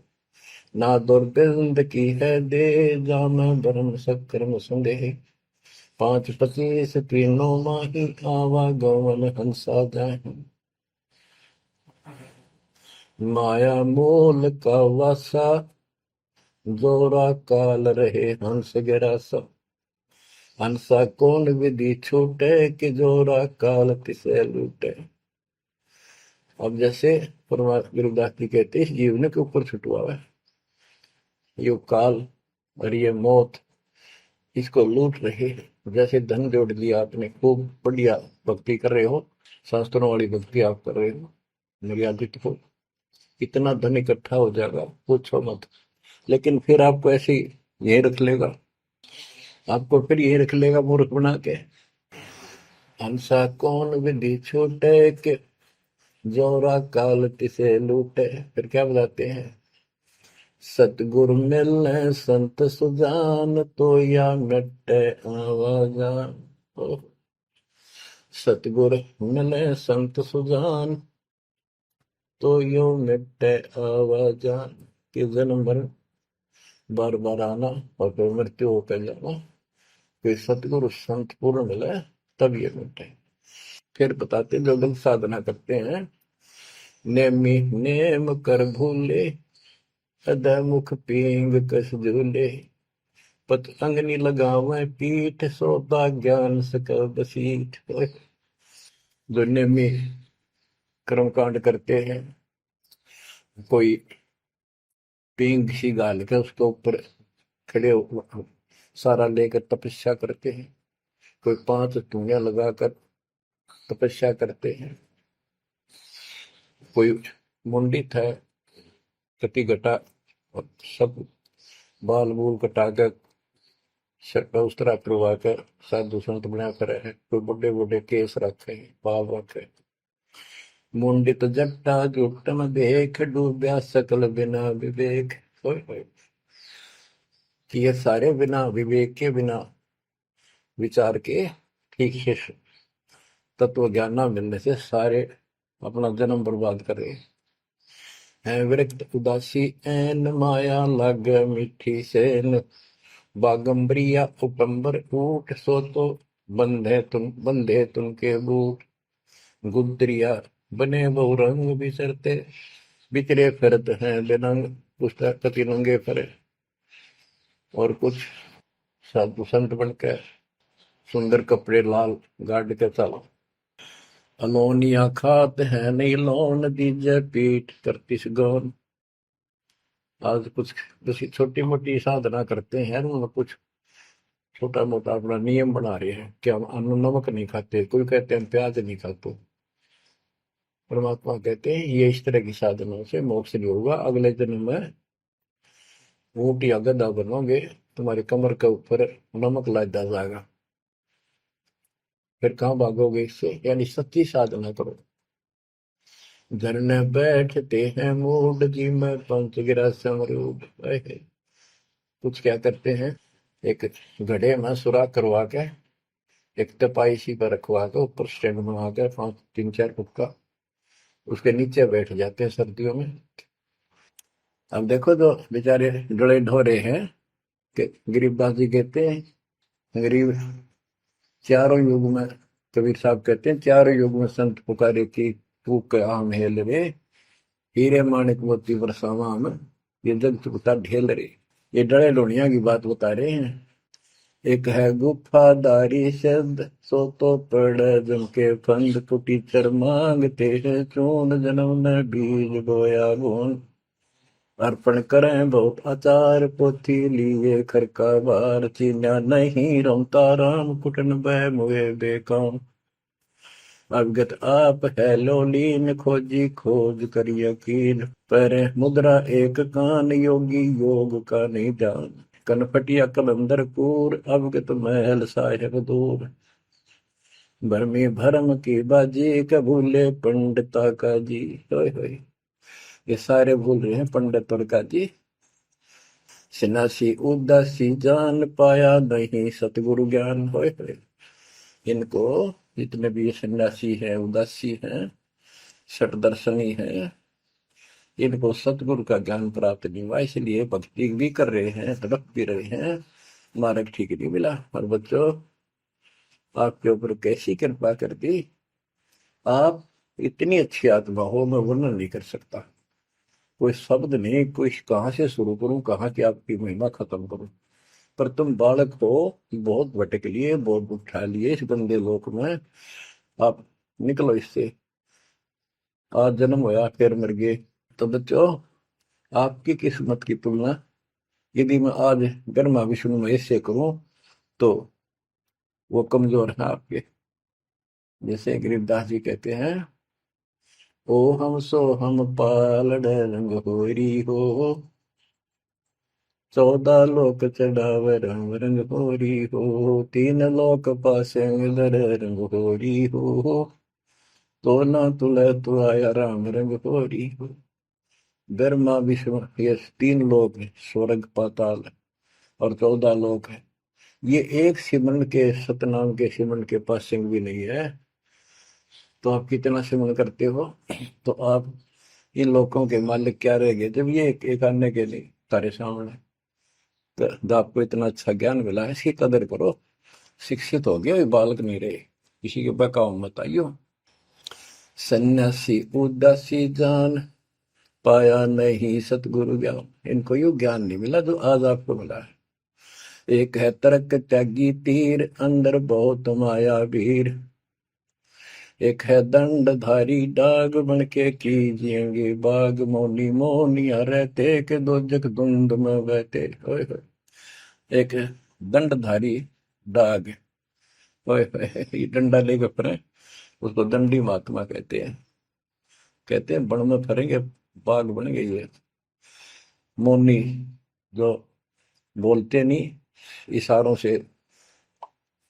Speaker 1: ना दुर्बिंद की है दे, जाना धर्म सक्रम संदेह। 5 25 तीनों माही, आवागमन हंसा जाए, माया मूल का वासा, जोरा काल रहे हंस गिरासा। हंसा कौन विधि छूटे, कि जोरा काल तिसे लूटे। अब जैसे गुरुदास जी कहते हैं, जीवन के ऊपर छुटवा है ये काल और ये मौत, इसको लूट रहे हैं। जैसे धन जोड़ लिया आपने, खूब बढ़िया भक्ति कर रहे हो, शास्त्रों वाली भक्ति आप कर रहे हो, मर्यादित हो, इतना धन इकट्ठा हो जाएगा पूछो मत। लेकिन फिर आपको ऐसे यही रख लेगा, आपको फिर यही रख लेगा मूर्ख बना के। हंसा कौन विधि छूटे, के जोरा काल तिसे लूटे। फिर क्या बताते हैं, सतगुरु मिलने संत सुजान, तो या मिटे आवाजान। सतगुरु मिले संत सुजान, तो यो मिटे आवाजान। कि जन्म भर बार बार आना और फिर मृत्यु होकर जाना, फिर सतगुरु संत पूर्ण मिले तब ये मिटे। फिर बताते जो लोग साधना करते हैं, नेमी नेम कर भूले, अधमुख पींग कस झूले, पतंगनी लगावे पीठ, सोता ज्ञान सकल बसीठ। जो नेमी कर्मकांड करते हैं, कोई पींग सी गाल के उसके ऊपर खड़े सारा लेकर तपस्या करते हैं, कोई 5 धुनिया लगाकर तपस्या करते हैं, कोई मुंडित है, कटी घटा और सब बाल बूल कटा कर शर्ट उस तरह करवा कर साधु संत बना कर है। कोई बड़े बड़े केस रखे, बाल रखे, मुंडित जट्टा जुटम देख डूबया सकल बिना विवेक। होय कि ये सारे बिना विवेक के, बिना विचार के, ठीक से तत्व ज्ञान न मिलने से सारे अपना जन्म बर्बाद कर रहे हैं। विरक्त उदासी एन माया लग मीठी सेन, बागंबरिया उपंबर ऊट सो तो बंधे तुम के बूट, गुदरिया बने बहु रंग बिसरते, बिचरे फिरत हैं बेनंग। पुस्तक कति नंगे फरे, और कुछ साधु संत बनकर सुंदर कपड़े लाल गाड़ के चलो। अलोनिया खात है नहीं लोन दीजे पीठ करतीस गौन। आज कुछ किसी छोटी मोटी साधना करते हैं, उनमें कुछ छोटा मोटा अपना नियम बना रहे हैं कि हम अन्न नमक नहीं खाते, कोई कहते हैं प्याज नहीं खाते। परमात्मा कहते हैं ये इस तरह की साधनों से मोक्ष नहीं होगा, अगले जन्म में ऊंट या गधा बनोगे, तुम्हारी कमर के ऊपर नमक लादा जाएगा, फिर कहाँ भागोगे इससे। यानी सच्ची साधना करो। झरने बैठते हैं मूड जी में पंच गिरा समरूप। कुछ क्या करते हैं, एक घड़े में सुराख करवा के, एक तपाई सी पर रखवा के, ऊपर स्टैंड बना के 3-4 फुट का, उसके नीचे बैठ जाते हैं सर्दियों में। अब देखो जो बेचारे डोले ढोरे हैं कि गरीबदास जी कहते हैं, गरीब चारों युग में, कबीर साहब कहते हैं चारों युग में संत पुकारे की फूक आम हेल रे, हीरे माणिक मोती बरसावा हम, ये जग चुकता ढेल रे। ये डरे लोनिया की बात बता रहे हैं। एक है गुफादारी शब्द सो तो पड़ जम के फंद, कुटी चर मांगते हैं चून, जन्म न बीज बोया गुण। अर्पण करें बहुत आचार, पोथी लिए खर का बार, चीन्या नहीं रमता राम, कुटन बह मुए बेकाम। अवगत आप है लोलीन, खोजी खोज कर यकीन, पर मुद्रा एक कान, योगी योग का निदान। कनफटिया कलंदर पूर, अवगत महल साहिब दूर, भरमी भरम की बाजी, कबूले पंडिता का जी। होय होय, ये सारे भूल रहे हैं पंडित और का जी। सन्यासी उदासी जान, पाया नहीं सतगुरु ज्ञान। होय होय, इनको जितने भी ये सन्यासी है, उदासी है, सट दर्शनी है, इनको सतगुरु का ज्ञान प्राप्त नहीं हुआ, इसलिए भक्ति भी कर रहे हैं, तड़प भी रहे हैं, मार्ग ठीक नहीं मिला। और बच्चों, आपके ऊपर कैसी कृपा कर दी, आप इतनी अच्छी आत्मा हो, मैं वर्णन नहीं कर सकता। कोई शब्द नहीं, कोई कहाँ से शुरू करूं, कहाँ की आपकी महिमा खत्म करूं। पर तुम बालक हो, बहुत भटक लिए, बहुत उठा लिए इस गंदे लोक में, आप निकलो इससे। आज जन्म होया फिर मर गए। तो बच्चों, आपकी किस्मत की तुलना यदि मैं आज ब्रह्मा विष्णु महेश से करूं तो वो कमजोर है आपके। जैसे गरीबदास जी कहते हैं, ओ हम सो हम पालड़ रंग होरी हो, 14 लोक चढ़ाव रंग रंग होरी हो, 3 लोक पासे रंग होरी हो, तो ना तुले तो आया राम रंग होरी हो। ब्रह्मा विष्णु ये 3 लोक है, स्वर्ग पाताल और 14 लोक है। ये एक सिमरन के, सतनाम के सिमरन के पास सिंह भी नहीं है। तो आप कितना सिमरन करते हो, तो आप इन लोगों के मालिक क्या रह गए जब ये एक आने के लिए तारे सामने। तो आपको इतना अच्छा ज्ञान मिला है, इसकी कदर करो। शिक्षित हो गए, बालक नहीं रहे, किसी के बहकाव मत आइयो। सन्यासी उदासी जान, पाया नहीं सतगुरु ज्ञान। इनको यू ज्ञान नहीं मिला जो आज आपको मिला है। एक है तर्क त्यागी तीर, अंदर बहुत माया वीर, एक है दंडधारी डाग, बन के कीजिएंगे बाग, मौनी मौनिया रहते के दो जग धुंध में बहते। ओए होए, एक दंडधारी डाग, ओए होए, ये डंडा लेकर फिरे, उसको दंडी महात्मा कहते हैं। कहते हैं बन में फरेंगे बाग बन गई है। मौनी जो बोलते नहीं, इशारों से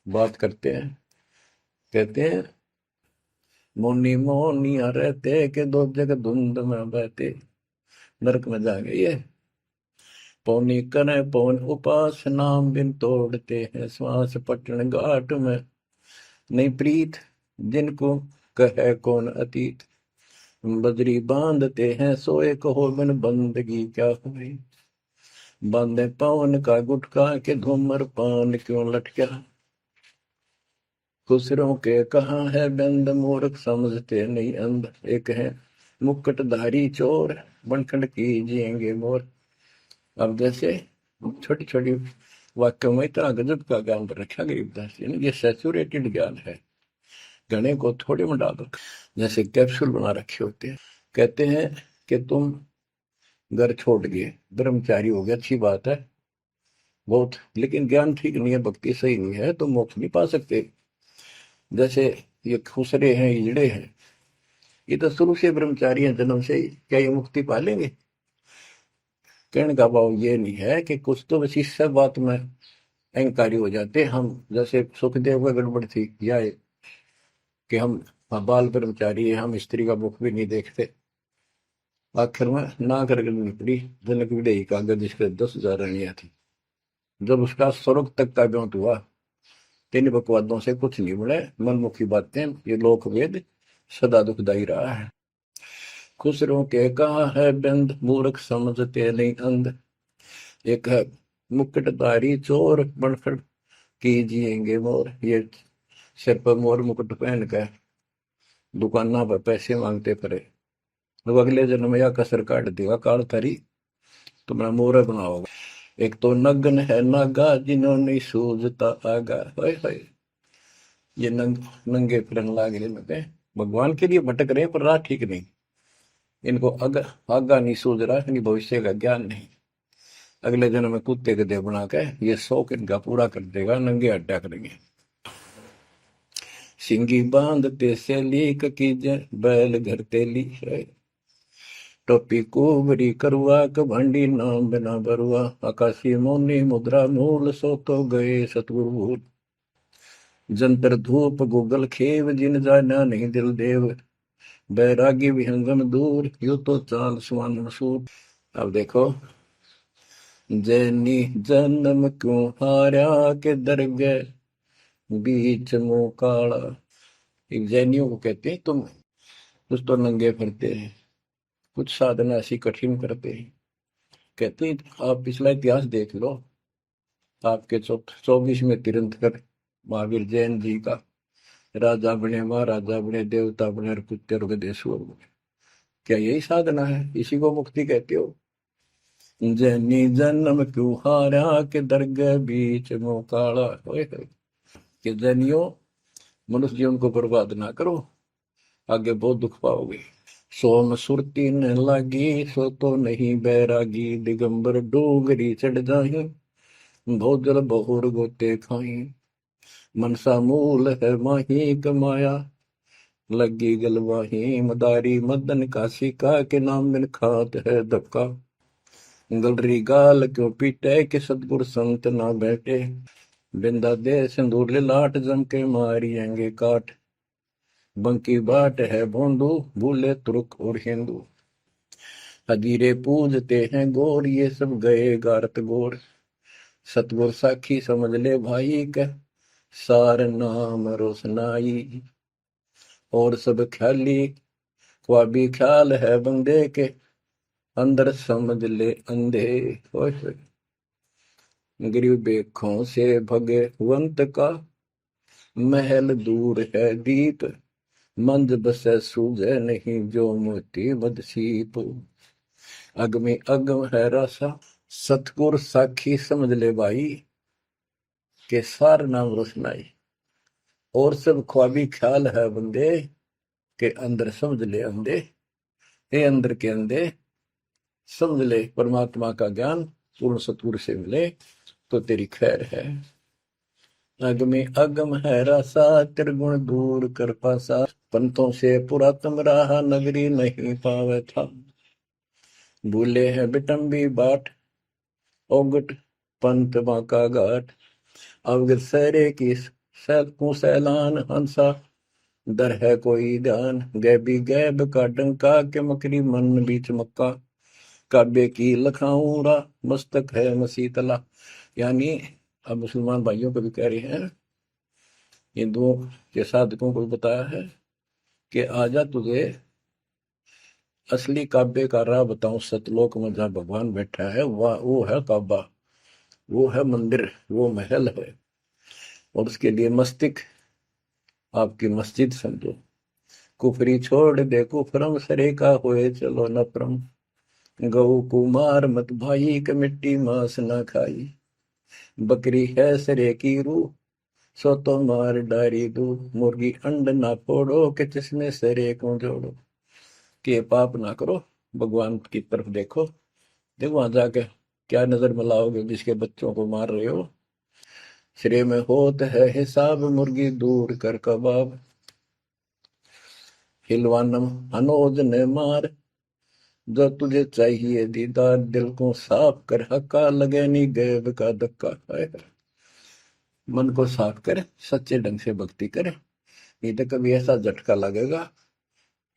Speaker 1: बात करते हैं, कहते हैं मौनी मौनिया रहते के दो जग धुंध में बहते, नरक में जाएंगे ये। पौनी करें पौन उपास नाम बिन तोड़ते हैं श्वास पटन घाट में, नहीं प्रीत जिनको कहे कौन अतीत, बजरी बांधते हैं सोए कहो बिन बंदगी क्या हुई, बांधे पवन का गुटका के धूमर पान क्यों लटका, खुसरों के कहाँ है बंद मूर्ख समझते नहीं अंध, एक है मुकुटधारी चोर बनखंड कीजिएंगे मोर। अब जैसे छोटी छोटी वाक्यों में इतना गजब का ज्ञान रखा गरीबदास जी ने, ये सैचुरेटेड ज्ञान है, गणे को थोड़े में डाल रखा, जैसे कैप्सूल बना रखे होते हैं। कहते हैं कि तुम घर छोड़ गए, ब्रह्मचारी हो गया, अच्छी बात है बहुत, लेकिन ज्ञान ठीक नहीं है, भक्ति सही नहीं है, तो मोक्ष नहीं पा सकते। जैसे ये खुसरे हैं, इजड़े हैं, ये तो शुरू से ब्रह्मचारी हैं जन्म से ही, क्या ये मुक्ति पा लेंगे? कहने का भाव ये नहीं है कि कुछ तो बस इस सब बात में अहंकारी हो जाते हम, जैसे सुखदेव में गड़बड़ थी या कि हम बाल ब्रह्मचारी है, हम स्त्री का मुख भी नहीं देखते। आखिर में ना कर निकली जनक विदेही का, जिसके 10,000 रानियां थी। जब उसका स्वर्ग तक का ब्योंत हुआ, तीन बकवादों से कुछ नहीं मिले, मनमुखी बातें, ये लोक वेद सदा दुखदाई रहा है। खुसरों के कहा है बंद मूर्ख समझते नहीं अंध, एक है मुकुटधारी चोर बनखड़ कीजिएंगे मोर, ये सिर पर मोर मुकुट पहन कर दुकाना पर पैसे मांगते पड़े, तो अगले जन्म में या कसर काट देगा काल थारी, तुम्हारा मोर बनाओगा। एक तो नग्न है नागा जिन्होंने सूझता आगा, हाय हाय, ये नंगे फिरन लाग रहे, भगवान के लिए भटक रहे पर राह ठीक नहीं, इनको आगा नहीं सूझ रहा, इनकी भविष्य का ज्ञान नहीं। अगले जन्म में कुत्ते गधे बना के ये शौक इनका पूरा कर देगा, नंगे अड्डा करेंगे। सिंगी बांधते से लीक कीजे बैल घर तेली है, टोपी कुबरी करुआ कभंडी नाम बिना बरुआ, आकाशी मौनी मुद्रा मूल सो तो गए सतगुरु भूल, जंतर धूप गूगल खेव जिन जाना नहीं दिल देव, बैरागी विहंगम दूर यू तो चाल सुवन मसूर। अब देखो, जैनी जन्म क्यों हारा के दरगे बीच मुंह काला, एक जैनियों को कहते हैं तुम कुछ तो नंगे फिरते हैं, कुछ साधना ऐसी कठिन करते हैं। कहते हैं आप पिछला इतिहास देख लो, आपके 24वें तीर्थंकर महावीर जैन जी का, राजा बने महाराजा बने देवता बने और कुत्ते रुगदेश्वर बने, क्या यही साधना है? इसी को मुक्ति कहते हो? जैनी जन्म क्यों हारा के दरगाह बीच मुंह काला, कि जैनियों मनुष्य जीवन को बर्बाद ना करो, आगे बहुत दुख पाओगे। सोम सुरती न लागी सो तो नहीं बैरागी, दिगंबर डोगरी चढ़ जाही भोजल बहुर गोते खाई, मनसा मूल है माही कमाया लगी गलवाही, मदारी मदन काशी का के नाम बिन खात है धक्का, गलरी गाल क्यों पीटे के सतगुर संत ना बैठे, बिंदा दे सिंदूर लाट जम के मारियेंगे काट, बंकी बाट है भोंदू भूले तुर्क और हिंदू, हजीरे पूजते हैं गोर ये सब गए गारत गोर, सतगुर साखी समझ ले भाई का सार नाम रोशनाई, और सब ख्याली ख्वाबी ख्याल है बंदे के अंदर समझ ले अंधे, गरीब बेखों से भगवंत का महल दूर है दीप, मंद बसे सूझे नहीं जो मोती बदसीप, अगमी अगम है रासा सतगुर साखी समझ ले भाई के सार नाम रोशनाई, और सब ख्वाबी ख्याल है बंदे के अंदर समझ ले अंधे, हे अंदर के अंधे समझ ले परमात्मा का ज्ञान पूर्ण सतगुर से मिले तो तेरी खैर है। अगमे अगम है रासा त्रिगुण दूर कर पासा, पंथों से पुरातन रहा, नगरी नहीं पावे था। भूले हैं बिटम्बी बाट, ओगट पंथ बांका घाट। अवगत सहरे की को सैलान, हंसा दर है कोई ध्यान। गैबी गैब का डंका, के मकरी मन बीच मक्का। काबे की लखाऊरा, मस्तक है मसीतला। यानी अब मुसलमान भाइयों को भी कह रहे हैं, हिंदुओं के साधकों को बताया है कि आजा तुझे असली काबे का राह बताऊं। सतलोक में जहाँ भगवान बैठा है वह वो है काबा, वो है मंदिर, वो महल है। और उसके लिए मस्तिक आपकी मस्जिद समझो। कुफरी छोड़ दे कुफरम, सरे का होए चलो नफरम। गऊ कुमार मत भाई, के मिट्टी मांस ना खाई। बकरी है सरे की रूह, सो तो मार डारी दू। मुर्गी अंड ना फोड़ो, के जिसमें सरे को जोड़ो। कि पाप ना करो, भगवान की तरफ देखो। देखो वहां जाके क्या नजर मिलाओगे, जिसके बच्चों को मार रहे हो। सिरे में होत है हिसाब, मुर्गी दूर कर कबाब। हिलवानम अनोज ने मार, जो तुझे चाहिए दीदार। दिल को साफ कर, हक्का लगे नी गैब का धक्का। मन को साफ कर, सच्चे ढंग से भक्ति कर। नहीं तो कभी ऐसा झटका लगेगा,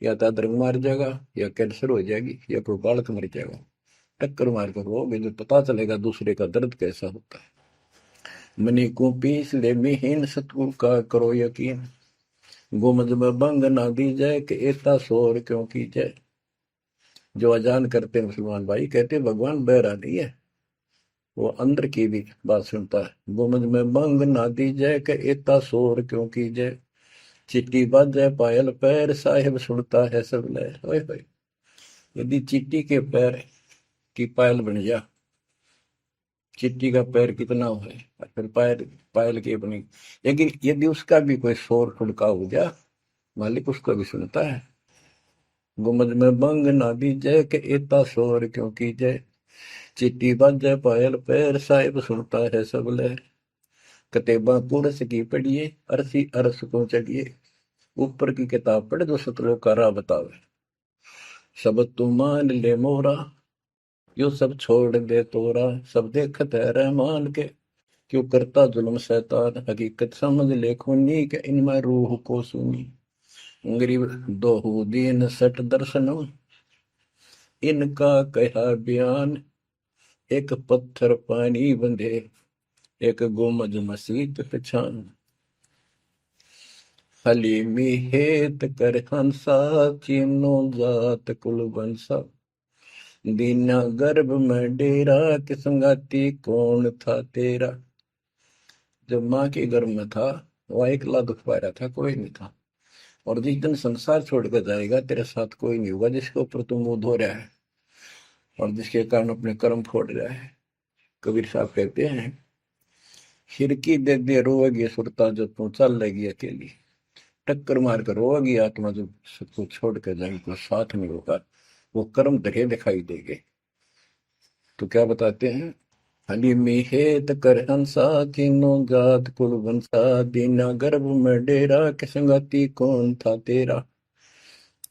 Speaker 1: या तो अदरक मार जाएगा, या कैंसर हो जाएगी, या कोई बालक मर जाएगा। टक्कर मार कर वो भी पता चलेगा दूसरे का दर्द कैसा होता है। मनी को पीस ले मिहीन, सतगुरु का करो यकीन। गुमज में बंग ना दी जाए, कि एता शोर क्यों की जाए। जो अजान करते मुसलमान भाई कहते भगवान बहरा नहीं है, वो अंदर की भी बात सुनता है। गुमज में बंग ना दी जाए, कि एता शोर क्यों की जाए। चिट्टी बाजे पायल पैर, साहिब सुनता है सब लय। ओए होए, यदि चिट्टी के पैर की पायल बन जा, चिट्टी का पैर कितना हो है, और फिर पैर पायल की बनी। लेकिन यदि उसका भी कोई शोर खुड़का हो जा, मालिक उसको भी सुनता है। गुमज में बंग ना दी जय, के इतना शोर क्यों की जय। चिट्टी बाजे पायल पैर, साहिब सुनता है सब लहर। कतेबा पुरस की पढ़िए, अरसी अरस को चढ़िए। ऊपर की किताब पढ़, जो सतलोक का राह बतावे। सब तू मान ले मोरा, यो सब छोड़ दे तोरा। सब देखत है रहमान के, क्यों करता जुल्म शैतान। हकीकत समझ ले खूनी, के इनमें रूह को सुनी। गरीब दोहू दीन सट दर्शनम, इनका कहा बयान। एक पत्थर पानी बंधे, एक गुमज मसीत पहचान। हलीमी हेत कर हंसा, चीनो जात कुल बंसा। दीना गर्भ में डेरा, कि संगाती कौन था तेरा। जब माँ के गर्भ में था, वह अकेला दुख पा रहा था, कोई नहीं था। और जिस दिन संसार छोड़कर जाएगा, तेरे साथ कोई नहीं होगा, जिसके ऊपर तुम मुंह धो रहा है और जिसके कारण अपने कर्म फोड़ रहा है। कबीर साहब कहते हैं, खिड़की दे दे रोएगी सुरता, जो तू चल लेगी अकेली। टक्कर मार कर रोएगी आत्मा, जो सबको छोड़ कर जाएगी, कोई साथ नहीं होगा, वो कर्म धरे दिखाई देंगे। तो क्या बताते हैं, हली मिहेत कर हंसा, तीनों जात कुल बंसा। दीना गर्भ में डेरा, के संगाती कौन था तेरा।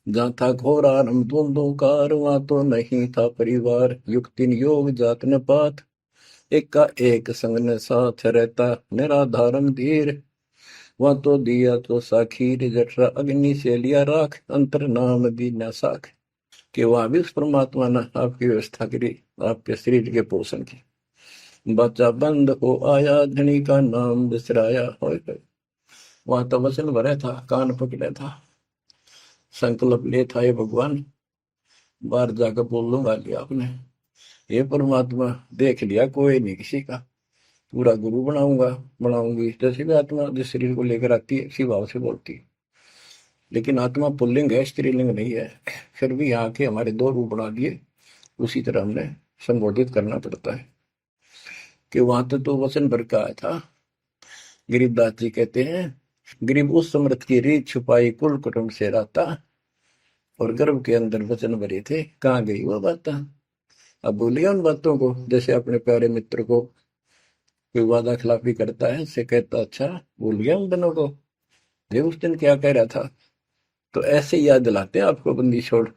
Speaker 1: जहाँ था घोर आरंभ धुंधुकार, वहां तो नहीं था परिवार। युक्तिन योग जात न पात, एक का एक संग न साथ रहता। निराधारम धीर, वहां तो दिया तो साखीर। जठरा अग्नि से लिया राख, अंतर नाम दीना साख। कि वहां भी उस परमात्मा ने आपकी व्यवस्था करी, आपके शरीर के पोषण की। बच्चा बंद हो आया, धनी का नाम बिसराया। हो वहां तो वचन भरा था, कान पकड़ा था, संकल्प ले था, ये भगवान बाहर जाकर बोल लूंगा लिया आपने। ये परमात्मा देख लिया, कोई नहीं किसी का, पूरा गुरु बनाऊंगा बनाऊंगी। जैसे भी आत्मा जिस शरीर को लेकर आती है, इसी भाव से बोलती है। लेकिन आत्मा पुल्लिंग है, स्त्रीलिंग नहीं है। फिर भी यहाँ के हमारे दो रूप बना दिए, उसी तरह हमने संबोधित करना पड़ता है। कि वहां तो वचन भर का आया था। गरीबदास जी कहते हैं, गरीब उस समृद्ध की रीत छुपाई, कुल कुटुंब से रहता। और गर्भ के अंदर वचन भरे थे, कहाँ गई वो बात। अब भूलिए उन बातों को। जैसे अपने प्यारे मित्र को कोई वादा खिलाफी करता है, से कहता अच्छा भूल गया उन दिनों को, ये उस दिन क्या कह रहा था। तो ऐसे याद दिलाते हैं आपको बंदी छोड़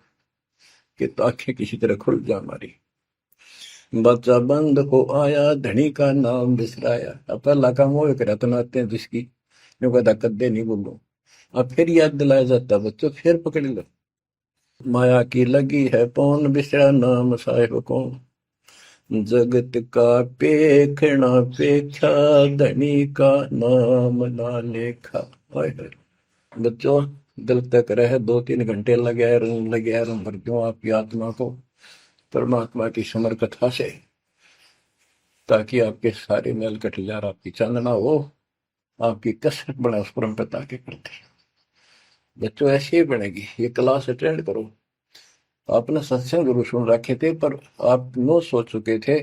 Speaker 1: के, तो आंखें किसी तरह खुल जा हमारी। बच्चा बंद हो आया, धनी का नाम बिसराया। अब पहला काम वो एक रत्नाते हैं जिसकी जो कहता कद्दे नहीं बोलो, अब फिर याद दिलाया जाता बच्चों, फिर पकड़ लो। माया की लगी है पौन, बिसरा नाम साहिब कौन। जगत का पेखना पेखा, धनी का नाम ना लेखा। हाय हाय। बच्चों, दिल तक रहे 2-3 घंटे लगे रहूं भर क्यों आपकी आत्मा को परमात्मा की समर कथा से, ताकि आपके सारे मैल कट जा, आपकी चांदना हो, आपकी कसरत बने उस परम पिता के प्रति। बच्चों ऐसे ही बनेगी। ये क्लास अटेंड करो। आपने सत्संग जरूर सुन रखे थे, पर आप नो सोच चुके थे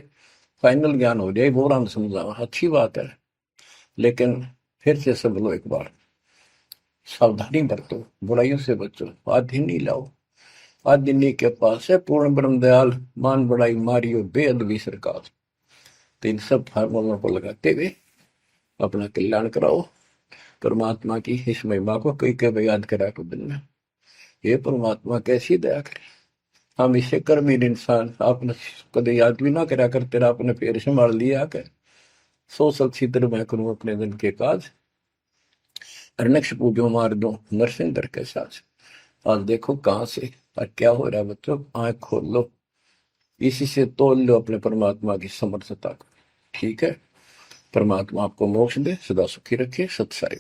Speaker 1: फाइनल ज्ञान हो जाए, बोरान समझा, अच्छी बात है, लेकिन फिर से सब लो एक बार। सावधानी बरतो, बुराइयों से बचो, आदि नहीं लाओ। आदि के पास है पूर्ण ब्रह्म दयाल, मान बड़ाई मारियो बेअदबी सरकार। तो इन सब फार्मूलों को लगाते हुए अपना कल्याण कराओ। परमात्मा की इस महिमा को कई कई याद करा को दिन में, ये परमात्मा कैसी दया करे। हम इसे कर्महीन इंसान, आपने कदे याद भी ना करा कर, तेरा आपने पैर संभाल लिया कर। सो सलछिद्र मैं करूं अपने दिन के काज, अरनक्ष पूजो मार दो नरसिंह दर के साथ। आज देखो कहां से और क्या हो रहा है बच्चों, आंख खोल लो, इसी से तोल लो अपने परमात्मा की समर्थता को। ठीक है, परमात्मा आपको मोक्ष दे, सदा सुखी रखे। सत्साई।